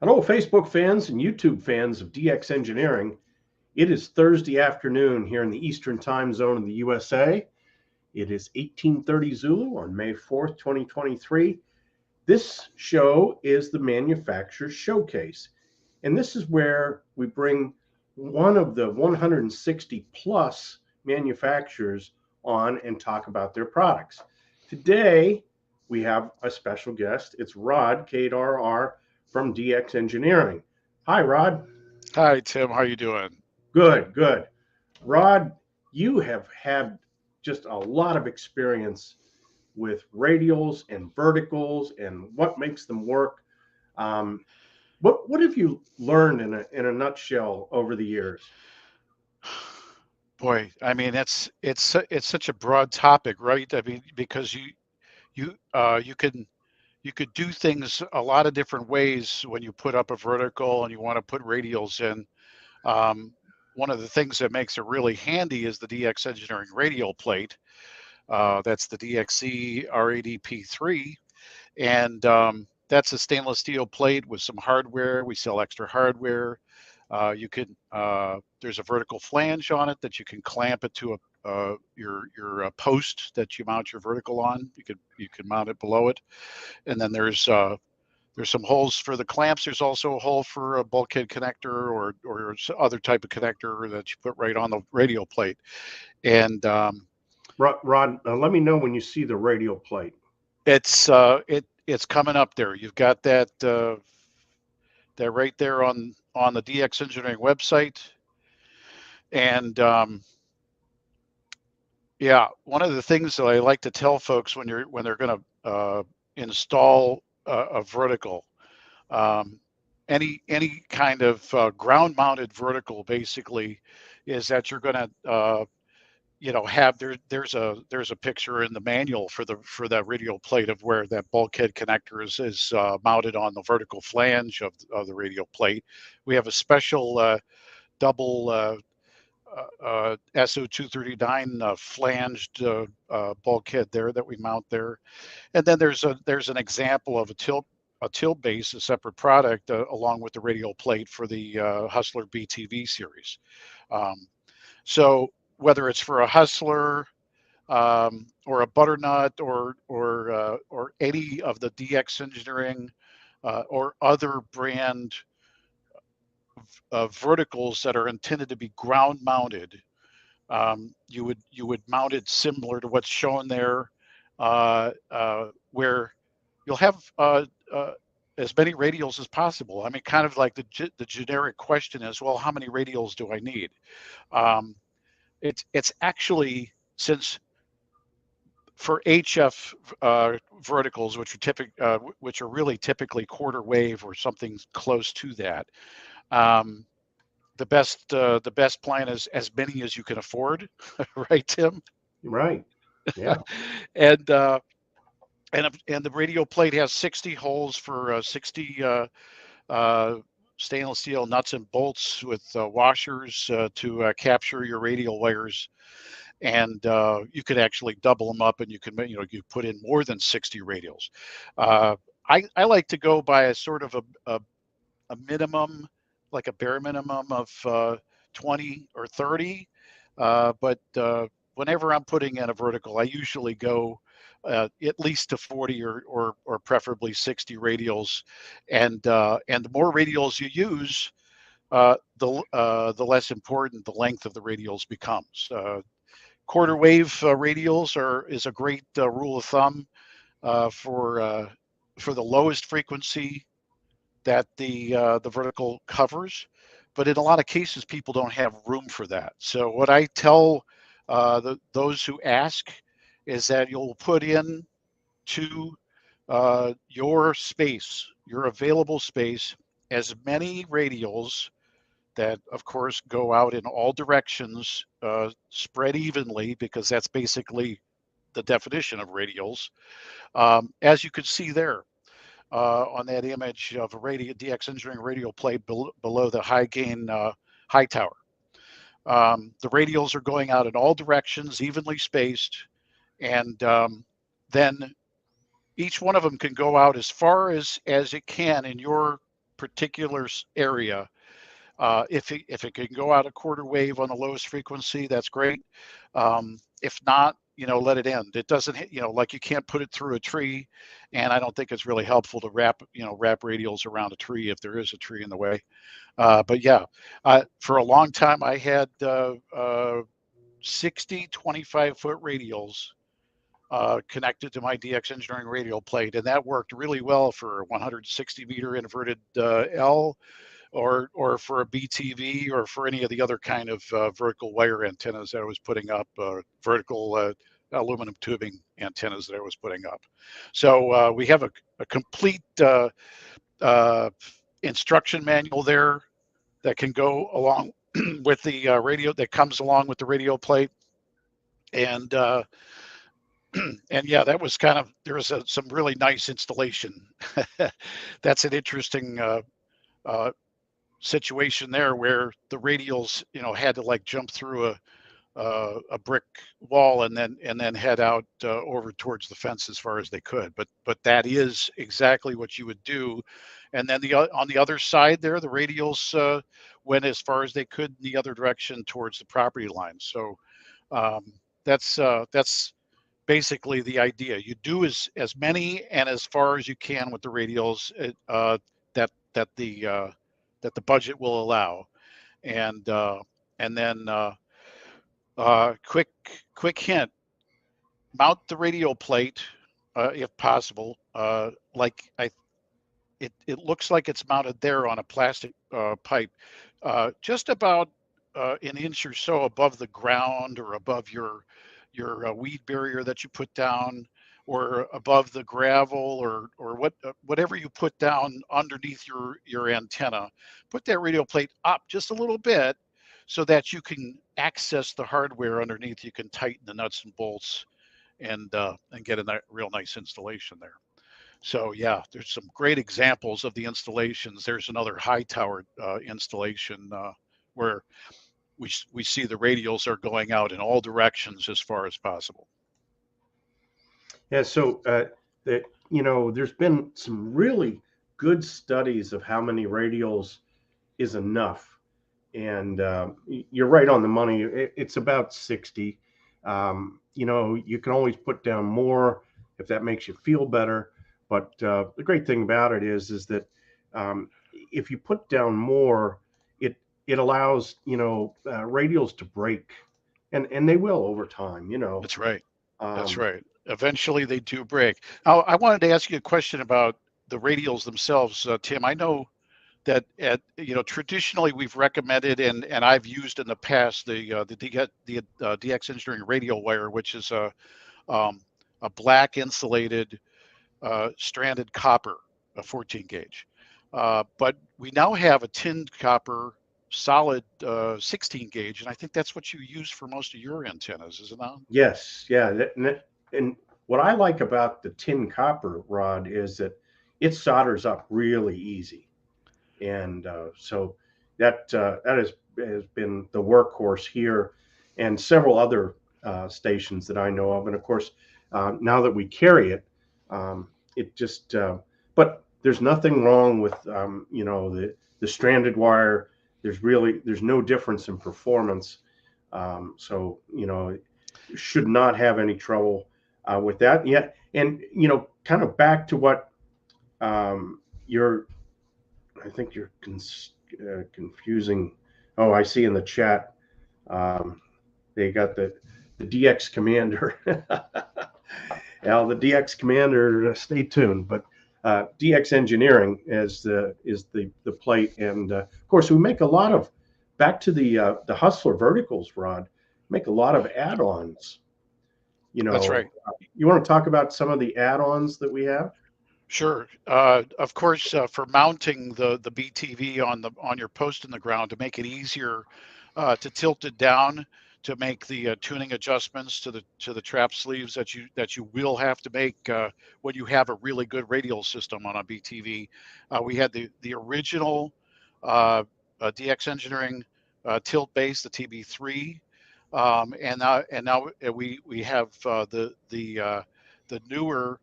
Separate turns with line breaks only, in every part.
Hello, Facebook fans and YouTube fans of DX Engineering. It is Thursday afternoon here in the Eastern Time Zone of the USA. It is 1830 Zulu on May 4th, 2023. This show is the Manufacturer's Showcase, and this is where we bring one of the 160 plus manufacturers on and talk about their products. Today, we have a special guest. It's Rod, K8RR from DX Engineering. Hi, Rod.
Hi, Tim. How you doing?
Good, good. Rod, you have had just a lot of experience with radials and verticals and what makes them work. Um, what have you learned in a nutshell over the years?
Boy, I mean, it's such a broad topic, right? I mean, because you could do things a lot of different ways when you put up a vertical and you want to put radials in. Um, One of the things that makes it really handy is the DX Engineering radial plate. That's the DXE R80P3, and that's a stainless steel plate with some hardware. We sell extra hardware. You can there's a vertical flange on it that you can clamp it to a your post that you mount your vertical on. You can mount it below it, and then there's some holes for the clamps. There's also a hole for a bulkhead connector or other type of connector that you put right on the radial plate. And
Rod, let me know when you see the radial plate.
it's coming up there. You've got that right there on the DX Engineering website. And yeah, one of the things that I like to tell folks when they're going to install a vertical, um, any kind of ground-mounted vertical, basically, is that you're going to have there's a picture in the manual for that radial plate of where that bulkhead connector is mounted on the vertical flange of the radial plate. We have a special double SO239 flanged bulkhead there that we mount there, and then there's an example of a tilt base, a separate product, along with the radial plate for the Hustler BTV series. Um, so whether it's for a Hustler or a Butternut or any of the DX Engineering or other brand verticals that are intended to be ground mounted, you would mount it similar to what's shown there, where you'll have as many radials as possible. I mean, kind of like the generic question is, well, how many radials do I need? Um, it's actually, since for HF verticals, which are really typically quarter wave or something close to that, um, the best plan is as many as you can afford, right, Tim?
Right. Yeah.
and and the radial plate has 60 holes for 60 uh, stainless steel nuts and bolts with washers to capture your radial wires, and you could actually double them up, and you put in more than 60 radials. I like to go by a sort of a minimum, like a bare minimum of 20 or 30. But whenever I'm putting in a vertical, I usually go at least to 40 or preferably 60 radials. And the more radials you use, the less important the length of the radials becomes. Quarter wave radials is a great rule of thumb uh, for uh, for the lowest frequency that the vertical covers, but in a lot of cases, people don't have room for that. So what I tell those who ask is that you'll put in to your space, your available space, as many radials that, of course, go out in all directions, spread evenly, because that's basically the definition of radials, as you can see there on that image of a DX Engineering radial plate below the high gain high tower. The radials are going out in all directions, evenly spaced, and then each one of them can go out as far as it can in your particular area. If it can go out a quarter wave on the lowest frequency, that's great. If not, let it end. It doesn't, like you can't put it through a tree, and I don't think it's really helpful to wrap radials around a tree if there is a tree in the way. But yeah, for a long time I had 60 25-foot radials connected to my DX Engineering radial plate, and that worked really well for 160 meter inverted L, or for a BTV, or for any of the other kind of vertical wire antennas that I was putting up, vertical aluminum tubing antennas that I was putting up. So we have a complete instruction manual there that can go along with the radio, that comes along with the radio plate. And and yeah, that was kind of, there was some really nice installation. That's an interesting situation there, where the radials, had to like jump through a brick wall and then head out over towards the fence as far as they could. But that is exactly what you would do. And then on the other side there, the radials went as far as they could in the other direction towards the property line. So that's basically the idea. You do as many and as far as you can with the radials that the budget will allow. And then quick hint: mount the radial plate if possible. Like it looks like it's mounted there on a plastic pipe, just about an inch or so above the ground, or above your weed barrier that you put down, or above the gravel, or whatever you put down underneath your antenna. Put that radial plate up just a little bit so that you can access the hardware underneath. You can tighten the nuts and bolts and get a real nice installation there. So yeah, there's some great examples of the installations. There's another high tower installation where we see the radials are going out in all directions as far as possible.
Yeah, so there's been some really good studies of how many radials is enough, and you're right on the money. It's about 60. You can always put down more if that makes you feel better. But the great thing about it is that if you put down more, it allows radials to break, and they will over time.
That's right. That's right. Eventually, they do break. Now, I wanted to ask you a question about the radials themselves, Tim. I know that traditionally we've recommended, and I've used in the past, the DX Engineering radial wire, which is a black insulated stranded copper, a 14 gauge. But we now have a tin copper solid 16 gauge, and I think that's what you use for most of your antennas, is it not?
Yes, yeah. And what I like about the tin copper rod is that it solders up really easy, and so that has been the workhorse here, and several other stations that I know of. And of course, now that we carry it, it just. But there's nothing wrong with the stranded wire. There's no difference in performance. So should not have any trouble with that yet. And kind of back to what I think you're confusing. Oh, I see in the chat they got the DX Commander. Now the DX Commander, stay tuned. But DX Engineering is the plate, and of course we make a lot of, back to the Hustler verticals, Rod. Make a lot of add-ons.
That's right.
You want to talk about some of the add-ons that we have?
Sure. Of course, for mounting the BTV on your post in the ground, to make it easier to tilt it down, to make the tuning adjustments to the trap sleeves that you will have to make when you have a really good radial system on a BTV. We had the original DX Engineering tilt base, the TB3, and now we have the newer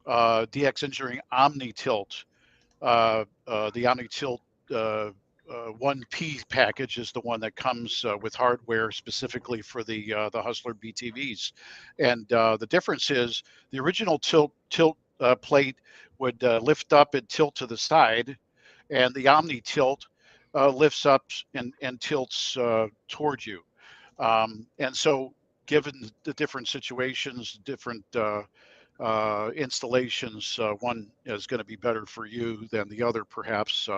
DX Engineering Omni Tilt the OmniTilt 1P package is the one that comes with hardware specifically for the Hustler BTVs, and the difference is the original tilt plate would lift up and tilt to the side, and the OmniTilt lifts up and tilts towards you. And so, given the different situations, different installations, one is going to be better for you than the other, perhaps.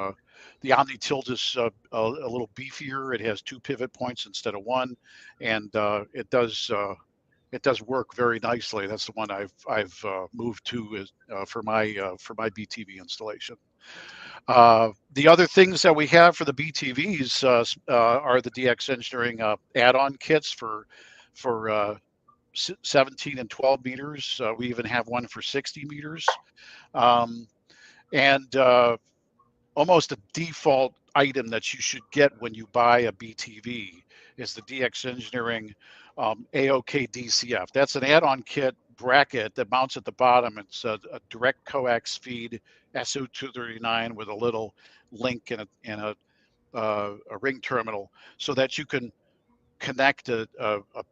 The Omni Tilt is a little beefier. It has 2 pivot points instead of 1, and it does work very nicely. That's the one I've moved to for my BTV installation. The other things that we have for the BTVs are the DX Engineering add-on kits for 17 and 12 meters. We even have one for 60 meters. And almost a default item that you should get when you buy a BTV is the DX Engineering AOK DCF. That's an add-on kit bracket that mounts at the bottom. It's a direct coax feed SO239 with a little link and a ring terminal, so that you can connect a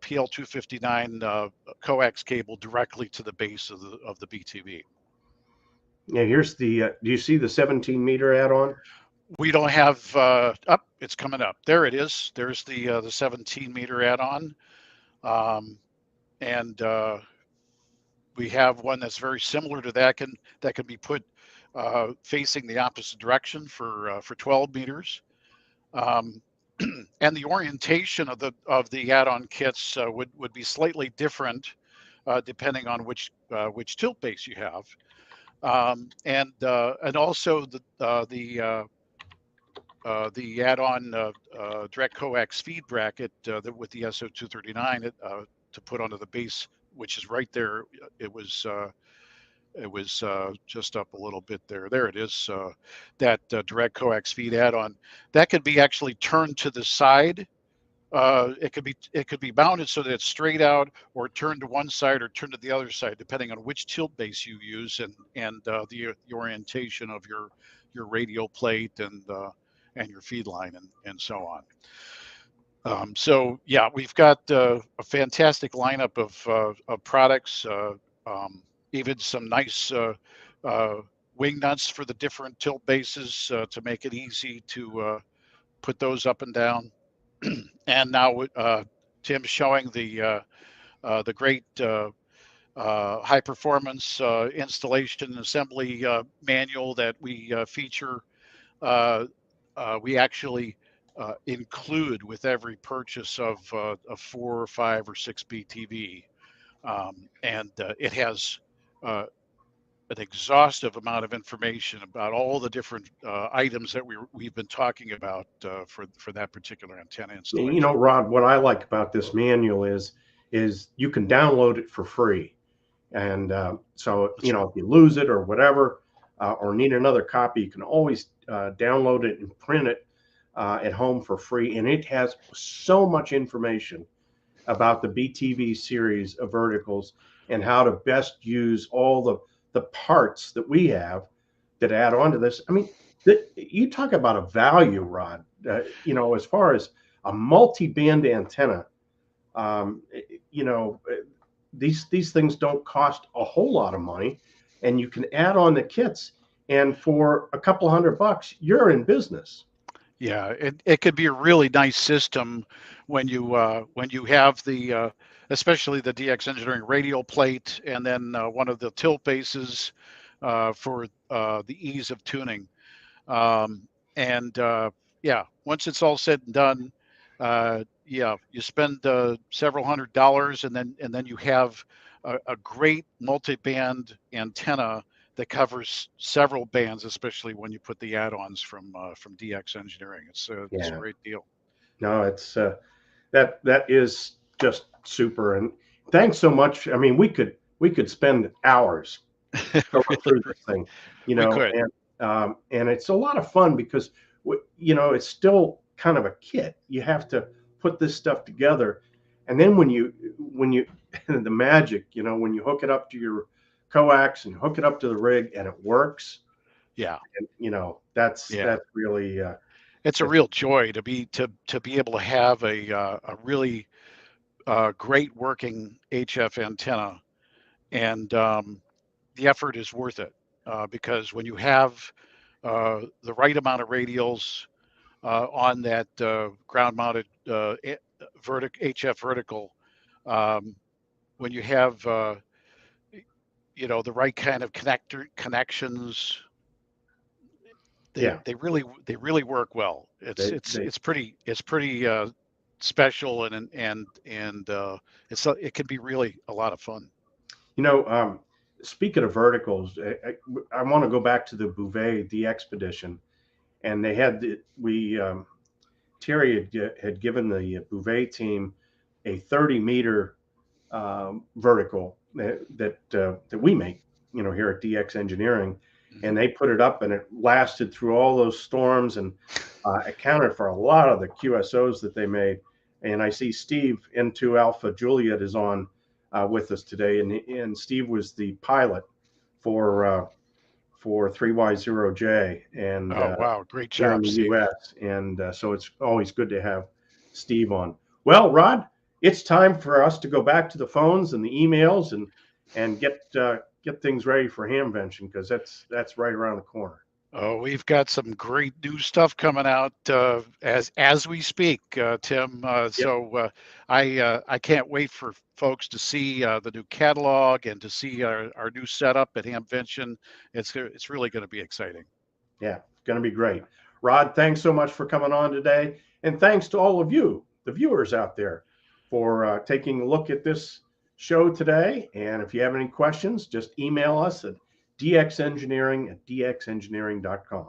PL259 coax cable directly to the base of the BTV.
Yeah, here's the. Do you see the 17-meter add-on?
We don't have up. It's coming up. There it is. There's the 17-meter add-on, and we have one that's very similar to that. That can be put facing the opposite direction for 12 meters. And the orientation of the add-on kits would be slightly different depending on which tilt base you have, and also the add-on direct coax feed bracket with the SO239 to put onto the base, which is right there. It was just up a little bit there. There it is. That direct coax feed add-on that could be actually turned to the side. It could be mounted so that it's straight out, or turned to one side or turned to the other side, depending on which tilt base you use and the orientation of your radial plate and your feed line and so on. So yeah, we've got a fantastic lineup of products. Even some nice wing nuts for the different tilt bases to make it easy to put those up and down. And now Tim's showing the great high performance installation and assembly manual that we feature. We actually include with every purchase of a 4 or 5 or 6 BTV, and it has an exhaustive amount of information about all the different items that we've been talking about for that particular antenna installation.
You know, Rod, what I like about this manual is you can download it for free, and so you know, if you lose it or whatever, or need another copy, you can always download it and print it at home for free. And it has so much information about the BTV series of verticals and how to best use all the parts that we have that add on to this. I mean, you talk about a value, Rod, you know, as far as a multi-band antenna, you know, these things don't cost a whole lot of money, and you can add on the kits, and for a couple $100, you're in business.
Yeah, it could be a really nice system when you have the especially the DX Engineering radial plate, and then one of the tilt bases for the ease of tuning. Yeah, once it's all said and done, yeah, you spend several $100s, and then you have a great multi-band antenna that covers several bands, especially when you put the add-ons from DX Engineering. It's a great deal.
No, it's that is just super, and thanks so much. I mean, we could spend hours going through this thing, you know, and it's a lot of fun because you know, it's still kind of a kit. You have to put this stuff together, and then when you the magic, you know, when you hook it up to your coax and hook it up to the rig and it works,
Yeah.
And, that's really
It's a
that's,
real joy to be able to have a really great working HF antenna, and the effort is worth it, because when you have the right amount of radials on that ground-mounted HF vertical, um, when you have the right kind of connections,
yeah,
they really work well.
they
It's pretty special, it can be really a lot of fun.
speaking of verticals, I want to go back to the Bouvet, the expedition, and they had Terry had given the Bouvet team a 30-meter vertical that we make, here at DX Engineering, and they put it up, and it lasted through all those storms, and accounted for a lot of the QSOs that they made. And I see Steve N2 Alpha Juliet is on with us today, and Steve was the pilot for 3Y0J, and
Oh, wow, great
here in
job,
the
Steve.
U.S. And so it's always good to have Steve on. Well, Rod, it's time for us to go back to the phones and the emails and get things ready for Hamvention, because that's right around the corner.
Oh, we've got some great new stuff coming out as we speak, Tim.
Yep.
I can't wait for folks to see the new catalog and to see our new setup at Hamvention. It's really going to be exciting.
Yeah, going to be great. Rod, thanks so much for coming on today, and thanks to all of you, the viewers out there, for taking a look at this show today. And if you have any questions, just email us at dxengineering@dxengineering.com.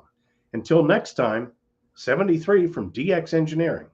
Until next time, 73 from DX Engineering.